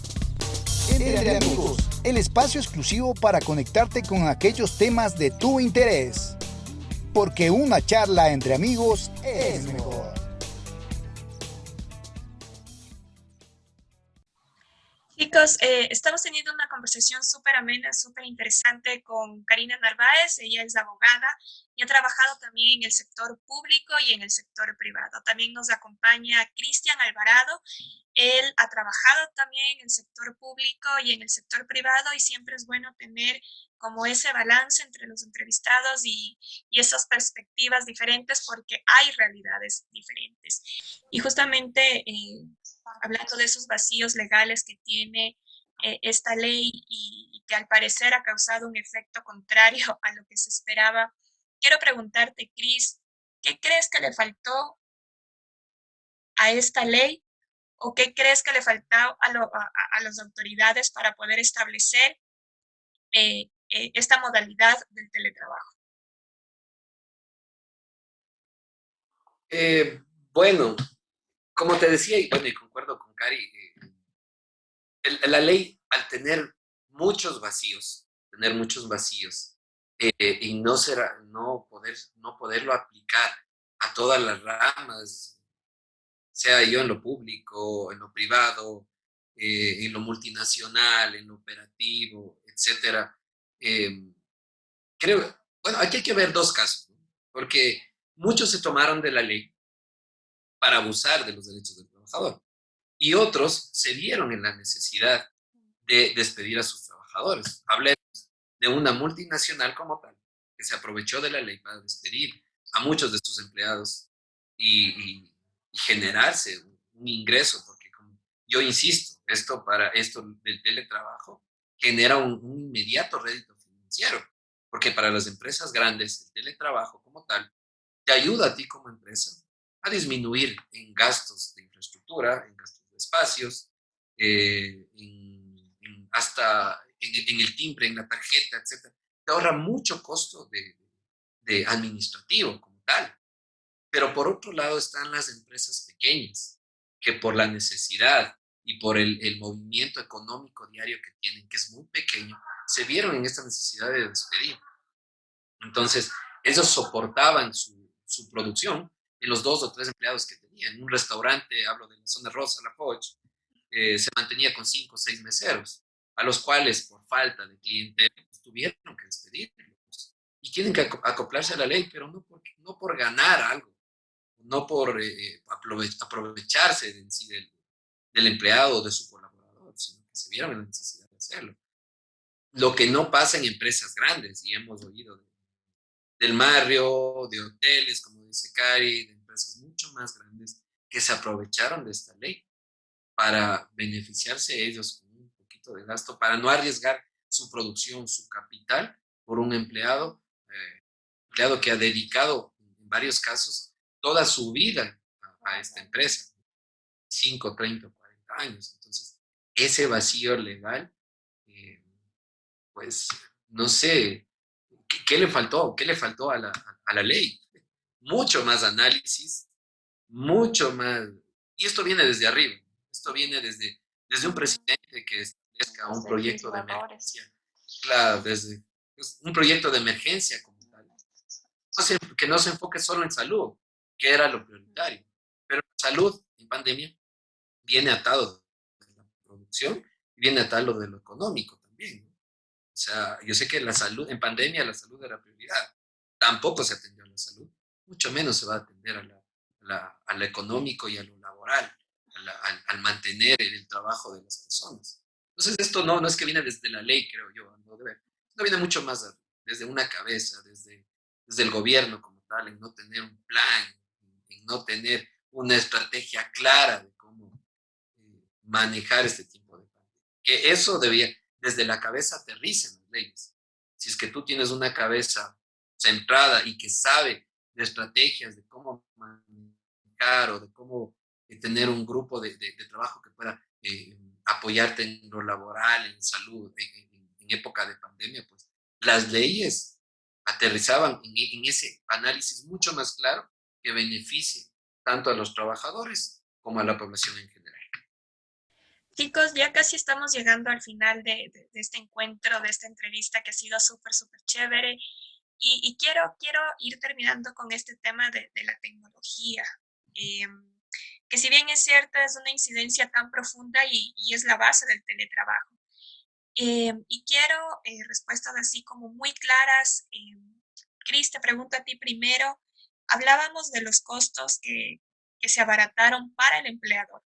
Entre Amigos, el espacio exclusivo para conectarte con aquellos temas de tu interés. Porque una charla entre amigos es mejor. Chicos, estamos teniendo una conversación súper amena, súper interesante con Karina Narváez. Ella es abogada y ha trabajado también en el sector público y en el sector privado. También nos acompaña Cristian Alvarado. Él ha trabajado también en el sector público y en el sector privado y siempre es bueno tener como ese balance entre los entrevistados y esas perspectivas diferentes porque hay realidades diferentes. Y justamente hablando de esos vacíos legales que tiene esta ley y que al parecer ha causado un efecto contrario a lo que se esperaba, quiero preguntarte, Cris, ¿qué crees que le faltó a esta ley o qué crees que le faltó a las autoridades para poder establecer esta modalidad del teletrabajo? Bueno, como te decía, y bueno, y concuerdo con Cari, la ley al tener muchos vacíos, y no poderlo aplicar a todas las ramas, sea yo en lo público, en lo privado, en lo multinacional, en lo operativo, etcétera. Creo, bueno, aquí hay que ver dos casos, ¿no? Porque muchos se tomaron de la ley para abusar de los derechos del trabajador y otros se vieron en la necesidad de despedir a sus trabajadores. Hablemos de una multinacional como tal, que se aprovechó de la ley para despedir a muchos de sus empleados y generarse un ingreso, porque como yo insisto, esto del teletrabajo genera un inmediato rédito financiero, porque para las empresas grandes el teletrabajo como tal te ayuda a ti como empresa a disminuir en gastos de infraestructura, en gastos de espacios, hasta en el timbre, en la tarjeta, etc. Te ahorra mucho costo de administrativo como tal. Pero por otro lado están las empresas pequeñas, que por la necesidad y por el movimiento económico diario que tienen, que es muy pequeño, se vieron en esta necesidad de despedir. Entonces, ellos soportaban su producción en los 2 o 3 empleados que tenía. En un restaurante, hablo de la zona rosa, La Foch, se mantenía con 5 o 6 meseros, a los cuales por falta de clientela pues, tuvieron que despedirlos. Y tienen que acoplarse a la ley, pero no por ganar algo, no por aprovecharse en sí del empleado o de su colaborador, sino que se vieron en la necesidad de hacerlo. Lo que no pasa en empresas grandes, y hemos oído del Marrio, de hoteles, como dice Cari, de empresas mucho más grandes que se aprovecharon de esta ley para beneficiarse ellos con un poquito de gasto, para no arriesgar su producción, su capital, por un empleado que ha dedicado, en varios casos, toda su vida a esta empresa, 5, 30, 40 años. Entonces, ese vacío legal, eh, pues, no sé, ¿qué le faltó? ¿Qué le faltó a la ley? Mucho más análisis, mucho más. Y esto viene desde arriba, esto viene desde un presidente que establezca un proyecto de emergencia. Claro, desde un proyecto de emergencia como tal. Que no se enfoque solo en salud, que era lo prioritario. Pero salud en pandemia viene atado de la producción y viene atado de lo económico también, ¿no? O sea, yo sé que la salud, en pandemia la salud era prioridad. Tampoco se atendió a la salud, mucho menos se va a atender a lo económico y a lo laboral, al mantener el trabajo de las personas. Entonces, esto no es que viene desde la ley, creo yo, no viene mucho más desde una cabeza, desde el gobierno como tal, en no tener un plan, en no tener una estrategia clara de cómo manejar este tipo de pandemia. Que eso debía, desde la cabeza aterricen las leyes. Si es que tú tienes una cabeza centrada y que sabe de estrategias de cómo manejar o de cómo tener un grupo de trabajo que pueda apoyarte en lo laboral, en salud, en época de pandemia, pues las leyes aterrizaban en ese análisis mucho más claro que beneficie tanto a los trabajadores como a la población en general. Chicos, ya casi estamos llegando al final de este encuentro, de esta entrevista que ha sido súper, súper chévere. Y quiero ir terminando con este tema de la tecnología, que si bien es cierto, es una incidencia tan profunda y es la base del teletrabajo. Y quiero respuestas así como muy claras. Cris, te pregunto a ti primero. Hablábamos de los costos que se abarataron para el empleador,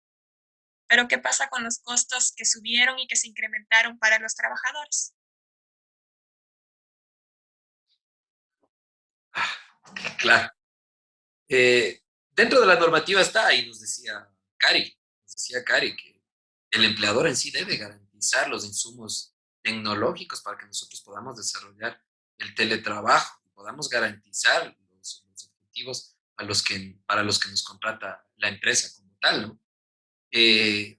pero ¿qué pasa con los costos que subieron y que se incrementaron para los trabajadores? Claro. Dentro de la normativa está, y nos decía Cari, que el empleador en sí debe garantizar los insumos tecnológicos para que nosotros podamos desarrollar el teletrabajo y podamos garantizar los objetivos para los que nos contrata la empresa como tal, ¿no? El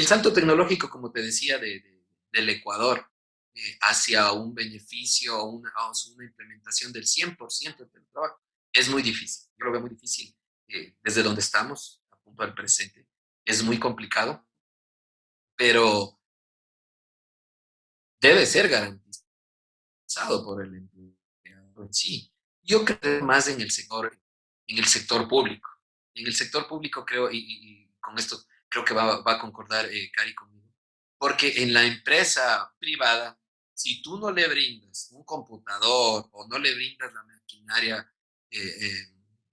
salto tecnológico, como te decía, del Ecuador hacia un beneficio o una implementación del 100% del teletrabajo es muy difícil. Yo lo veo muy difícil desde donde estamos, a punto del presente. Es muy complicado, pero debe ser garantizado por el empleado en sí. Yo creo más en el sector público. En el sector público creo, y con esto creo que va a concordar Cari conmigo, porque en la empresa privada, si tú no le brindas un computador o no le brindas la maquinaria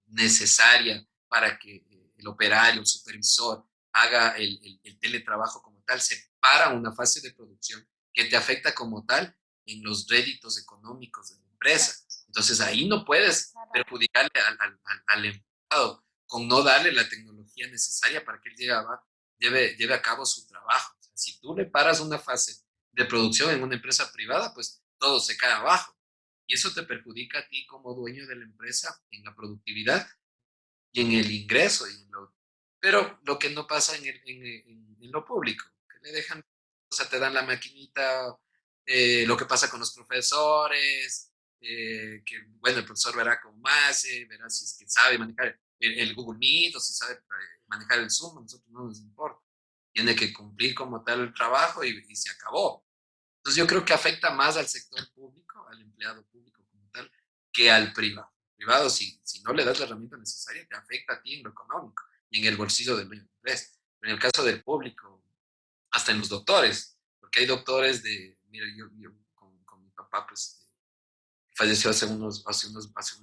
necesaria para que el operario, el supervisor, haga el teletrabajo como tal, se para una fase de producción que te afecta como tal en los réditos económicos de la empresa. Entonces ahí no puedes perjudicarle al empleado con no darle la tecnología necesaria para que él lleve a cabo su trabajo. O sea, si tú le paras una fase de producción en una empresa privada, pues todo se cae abajo. Y eso te perjudica a ti como dueño de la empresa en la productividad y en el ingreso. Pero lo que no pasa en lo público, que le dejan, o sea, te dan la maquinita, lo que pasa con los profesores, que bueno, el profesor verá cómo hace, verá si es que sabe manejar el Google Meet o si sabe manejar el Zoom, a nosotros no nos importa. Tiene que cumplir como tal el trabajo y se acabó. Entonces yo creo que afecta más al sector público, al empleado público como tal, que al privado. El privado, si no le das la herramienta necesaria, te afecta a ti en lo económico y en el bolsillo del dueño de la empresa. Pero en el caso del público, hasta en los doctores, porque hay doctores mira, yo con mi papá, pues, falleció hace un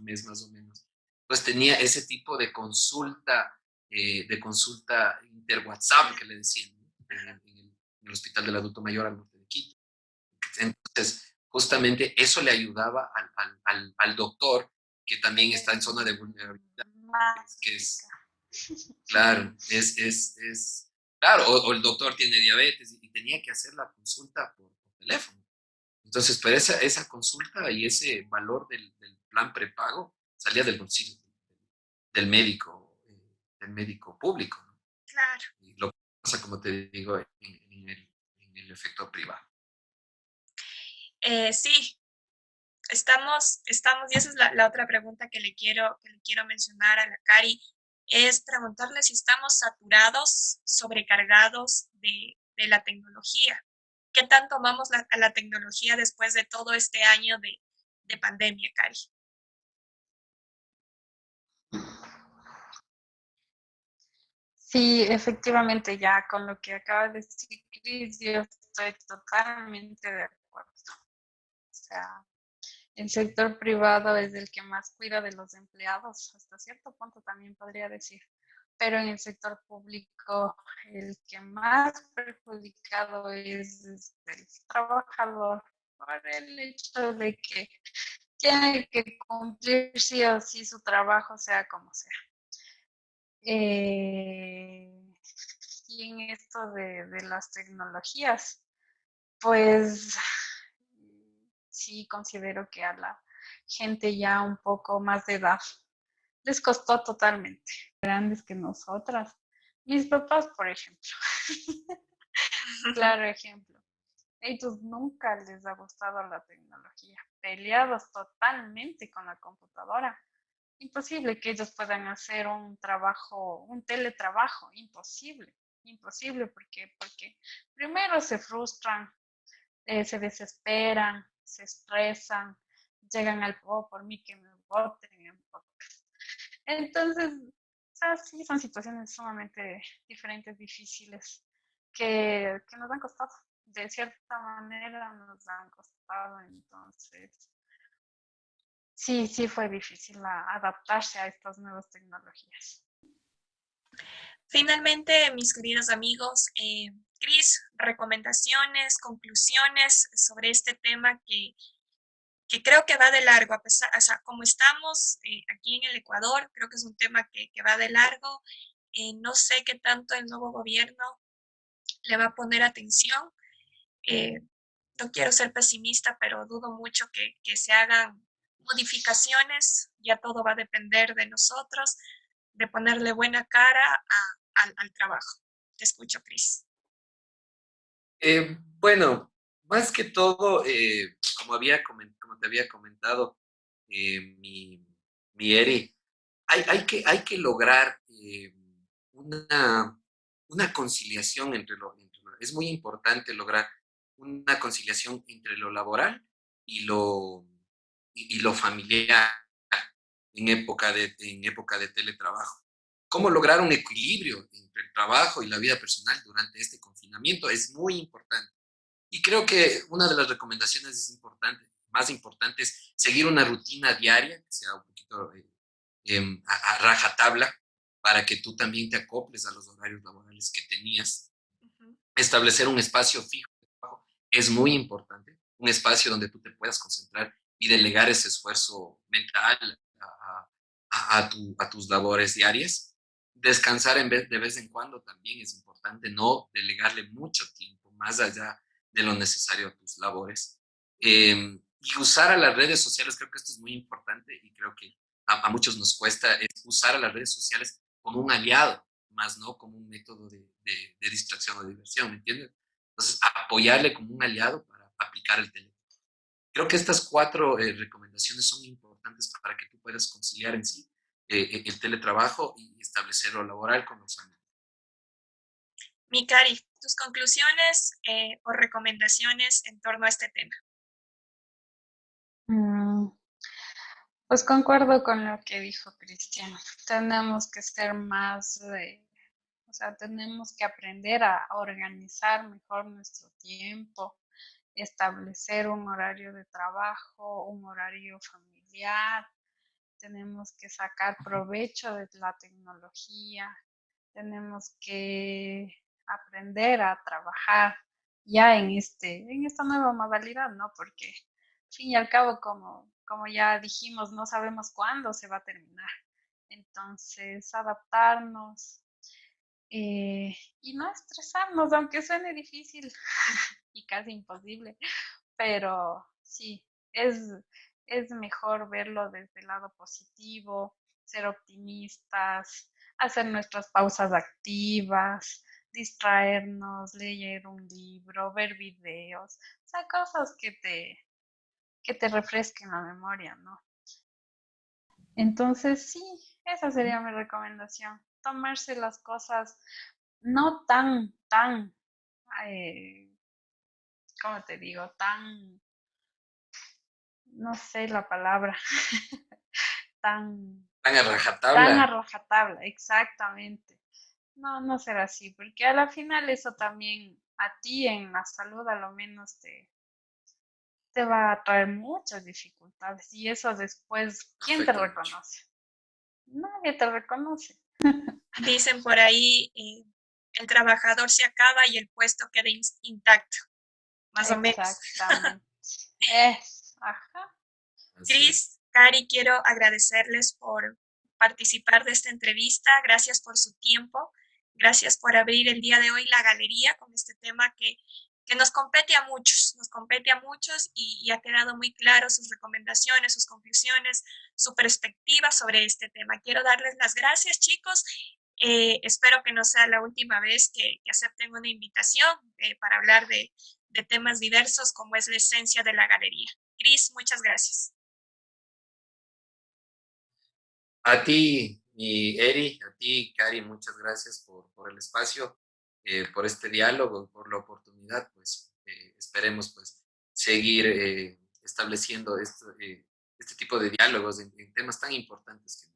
mes más o menos, pues tenía ese tipo de consulta inter-WhatsApp que le decían, ¿no? En el Hospital del Adulto Mayor al norte de Quito. Entonces, justamente eso le ayudaba al doctor, que también está en zona de vulnerabilidad, que es, claro, claro, o el doctor tiene diabetes y tenía que hacer la consulta por teléfono. Entonces, pero esa consulta y ese valor del plan prepago salía del bolsillo del médico, público, ¿no? Claro. Y lo que pasa, como te digo, en el efecto privado. Sí, estamos, y esa es la otra pregunta que le quiero mencionar a la Cari, es preguntarle si estamos saturados, sobrecargados de la tecnología. ¿Qué tanto amamos a la tecnología después de todo este año de pandemia, Cari? Sí, efectivamente, ya con lo que acaba de decir Cris, yo estoy totalmente de acuerdo. O sea, el sector privado es el que más cuida de los empleados, hasta cierto punto también podría decir, pero en el sector público el que más perjudicado es el trabajador por el hecho de que tiene que cumplir sí o sí su trabajo, sea como sea. Y en esto de las tecnologías, pues sí considero que a la gente ya un poco más de edad les costó totalmente. Grandes que nosotras. Mis papás, por ejemplo. Claro ejemplo. Ellos nunca les ha gustado la tecnología. Peleados totalmente con la computadora. Imposible que ellos puedan hacer un trabajo, un teletrabajo. Imposible. Imposible porque primero se frustran, se desesperan, se estresan, llegan al por mí que me voten en podcast. Entonces, o sea, sí, son situaciones sumamente diferentes, difíciles, que nos han costado. De cierta manera nos han costado, entonces, sí fue difícil adaptarse a estas nuevas tecnologías. Finalmente, mis queridos amigos, Cris, recomendaciones, conclusiones sobre este tema que creo que va de largo, a pesar, o sea, como estamos aquí en el Ecuador, creo que es un tema que va de largo. No sé qué tanto el nuevo gobierno le va a poner atención. No quiero ser pesimista, pero dudo mucho que se hagan modificaciones. Ya todo va a depender de nosotros, de ponerle buena cara al trabajo. Te escucho, Cris. Bueno, más que todo, como te había comentado, mi Eri, hay que lograr una conciliación es muy importante lograr una conciliación entre lo laboral y lo familiar en época de teletrabajo. ¿Cómo lograr un equilibrio entre el trabajo y la vida personal durante este confinamiento? Es muy importante. Y creo que una de las recomendaciones más importantes es seguir una rutina diaria, que sea un poquito a rajatabla, para que tú también te acoples a los horarios laborales que tenías. Establecer un espacio fijo de trabajo es muy importante, un espacio donde tú te puedas concentrar y delegar ese esfuerzo mental a tus labores diarias. Descansar de vez en cuando también es importante, no delegarle mucho tiempo más allá de lo necesario a tus labores. Y usar a las redes sociales, creo que esto es muy importante y creo que a muchos nos cuesta, es usar a las redes sociales como un aliado, más no como un método de distracción o de diversión, ¿me entiendes? Entonces, apoyarle como un aliado para aplicar el teléfono. Creo que estas 4 recomendaciones son importantes para que tú puedas conciliar en sí el teletrabajo y establecer lo laboral con los amigos. Mi Cari, tus conclusiones o recomendaciones en torno a este tema. Pues concuerdo con lo que dijo Cristian. Tenemos que ser más, o sea, tenemos que aprender a organizar mejor nuestro tiempo, establecer un horario de trabajo, un horario familiar. Tenemos que sacar provecho de la tecnología. Tenemos que aprender a trabajar ya en esta nueva modalidad, ¿no? Porque al fin y al cabo, como ya dijimos, no sabemos cuándo se va a terminar. Entonces, adaptarnos y no estresarnos, aunque suene difícil y casi imposible, pero sí, es mejor verlo desde el lado positivo, ser optimistas, hacer nuestras pausas activas, distraernos, leer un libro, ver videos, o sea, cosas que te refresquen la memoria, ¿no? Entonces, sí, esa sería mi recomendación. Tomarse las cosas no eh, ¿cómo te digo? No sé la palabra, tan, Tan a tan a rajatabla. rajatabla, exactamente. No, no será así, porque a la final eso también a ti en la salud a lo menos te va a traer muchas dificultades y eso después, ¿quién te Afecta mucho. reconoce? Nadie te reconoce. Dicen por ahí, el trabajador se acaba y el puesto queda intacto, más o menos. Exactamente. Ajá. Así es. Cris, Cari, quiero agradecerles por participar de esta entrevista. Gracias por su tiempo. Gracias por abrir el día de hoy la galería con este tema que nos compete a muchos y ha quedado muy claro sus recomendaciones, sus conclusiones, su perspectiva sobre este tema. Quiero darles las gracias, chicos. Espero que no sea la última vez que acepten una invitación para hablar de temas diversos como es la esencia de la galería. Cris, muchas gracias. A ti, mi Eri, a ti, Cari, muchas gracias por el espacio, por este diálogo, por la oportunidad, pues esperemos pues seguir estableciendo este tipo de diálogos en temas tan importantes que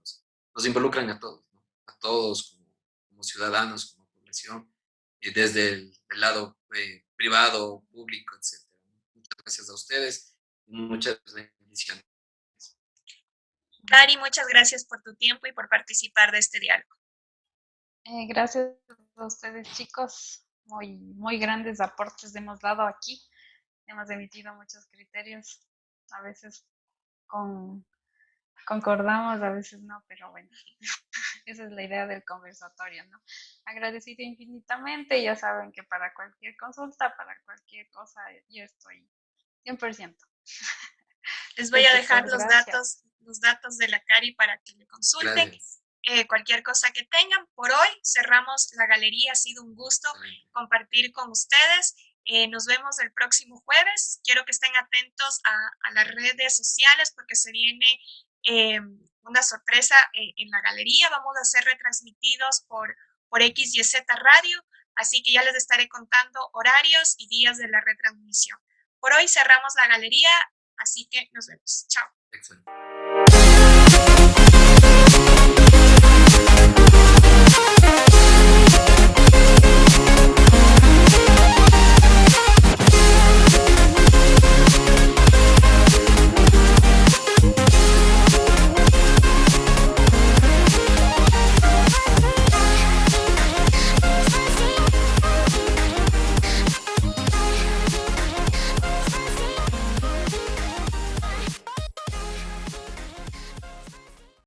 nos involucran a todos, ¿no? A todos como ciudadanos, como población, desde el lado privado, público, etc. Muchas gracias a ustedes y muchas bendiciones. Cari, muchas gracias por tu tiempo y por participar de este diálogo. Gracias a ustedes, chicos. Muy grandes aportes hemos dado aquí. Hemos emitido muchos criterios. A veces concordamos, a veces no, pero bueno, esa es la idea del conversatorio, ¿no? Agradecido infinitamente. Ya saben que para cualquier consulta, para cualquier cosa, yo estoy 100%. Les voy a dejar Gracias. los datos de la Cari para que le consulten. Cualquier cosa que tengan. Por hoy cerramos la galería. Ha sido un gusto compartir con ustedes. Nos vemos el próximo jueves. Quiero que estén atentos a las redes sociales porque se viene una sorpresa en la galería. Vamos a ser retransmitidos por XYZ Radio. Así que ya les estaré contando horarios y días de la retransmisión. Por hoy cerramos la galería. Así que nos vemos. Chao. Excelente.